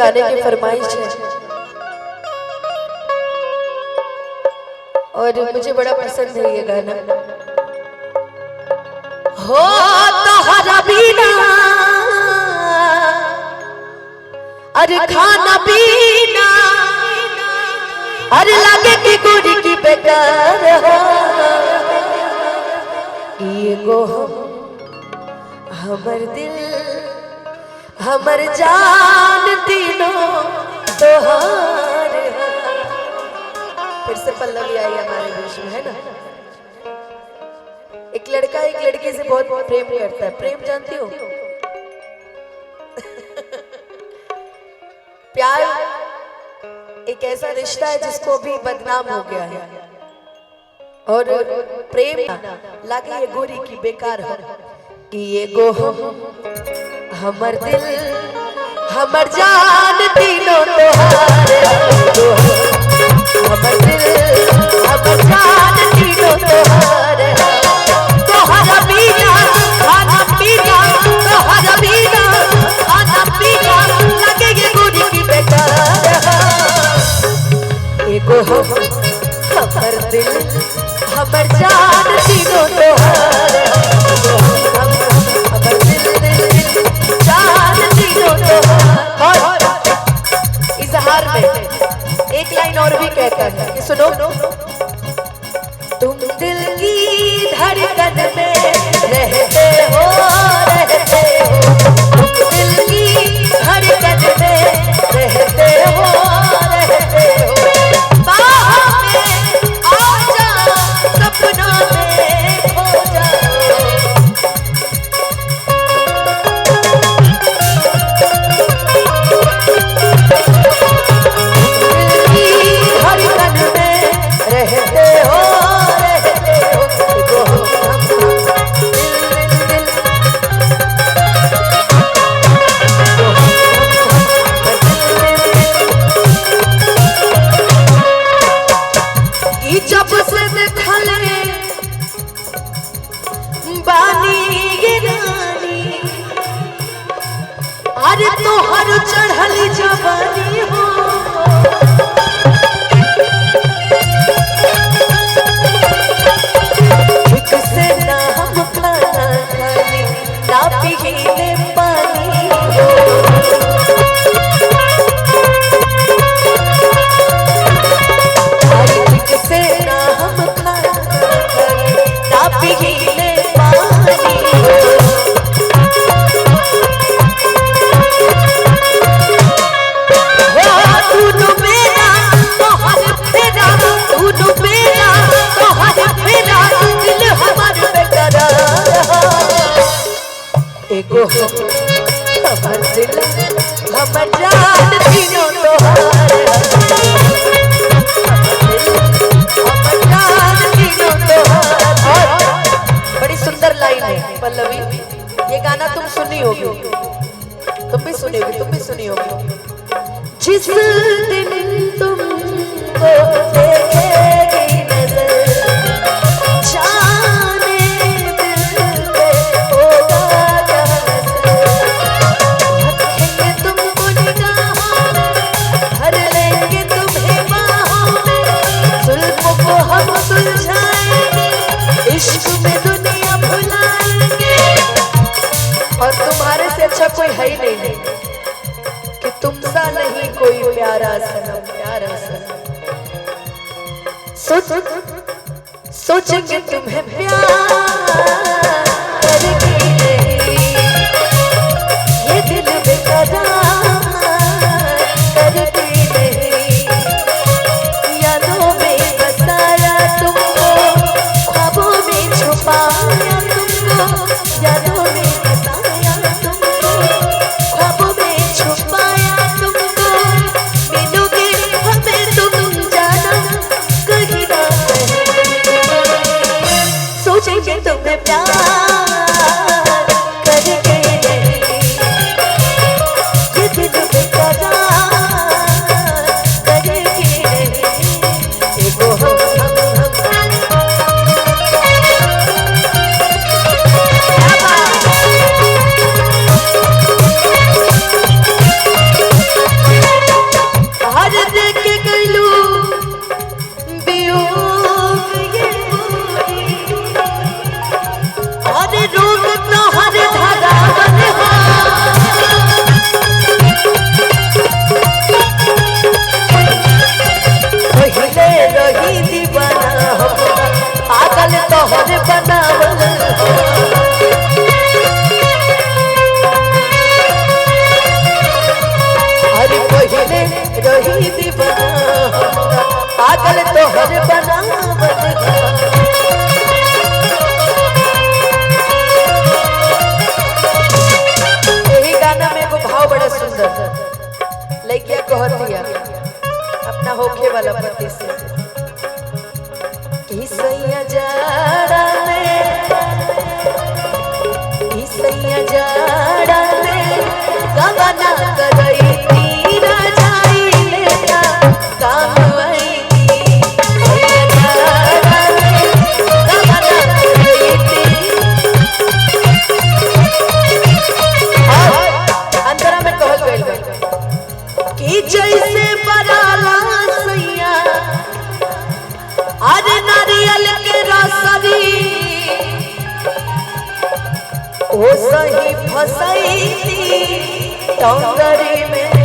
गाने की फरमाइश है और मुझे बड़ा पसंद है ये गाना। हो तोहरा बिना अरे खाना पीना अरे लगे की गुड़ी की बेकार हो ये गो हमर दिल हमर जान तीनों तोहार। फिर से पल्लवी आई हमारे बीच में, है ना। एक लड़का एक लड़की से बहुत प्रेम करता है। प्रेम जानती हो? प्यार एक ऐसा रिश्ता है जिसको भी बदनाम हो गया है और प्रेम लागे ये गोरी की बेकार हो कि ये गो हमर दिल हमर जान तीनों तोहार। हमर दिल हमर जान तीनों तोहार। तोहरा बिना खाना पीना तोहरा बिना खाना पीना लगे ये गोरी की बेकार। एगो हमर दिल हमर जान तीनों तोहार। हमर दिल दिल जान तीनों तोहार। इजहार में एक लाइन और भी कहता है कि सुनो, तुम दिल की धड़कन में रहते हो तुम दिल की धड़कन में रहते हो बाहों में आ जाओ सपनों में खो जाओ। अरे तोहर चढ़ल जवानी हो ठीक से ना हम खाना खाने ना पीने पानी हो। अरे ठीक से ना हम खाना खाने ना पीने पानी हो। एगो हमर दिल हमर जान तीनों तोहार। हमर जान तीनों तोहार। बड़ी सुंदर लाइन है पल्लवी। ये गाना तुम सुनी होगी, तुम भी सुनी होगी, तुम भी सुनी होगी। जिस दिन तुमको देखेगी नजर जाने दिल पे होगा क्या रखेंगे तुमको निगाहों में भर लेंगे तुम्हें बाहों में जुल्फों को हम सुलझाएंगे इश्क में दुनिया भुलाएंगे। और तुम्हारे से अच्छा कोई है ही नहीं कि तुमसा नहीं कोई प्यारा सनम प्यारा सनम। सोचेंगे तुम्हें प्यार करके नहीं ये दिल बेकरार करके नहीं यादों में बसाया तुमको ख्वाबों में छुपाया तुमको यादों में बसाया तुमको ख्वाबों में छुपाया तुमको मिलोगे हमें तुम जाना कहीं ना सोचेंगे तुम्हें प्यार करके नहीं ये दिल बेकरार करके नहीं। एगो दीवाना पागल तोहर बनावल अरे पहले रही दीवाना पागल तोहर बनावल बड़ा सुंदर लड़किया कहत दिया अपना होखे वाला पति से ईसैया जाड़ा में गबना करई तीरा जाई लेता काम आई जैसे बराला सैया अरे नारियल के रसरी ओ सही फसई थी टोकरी में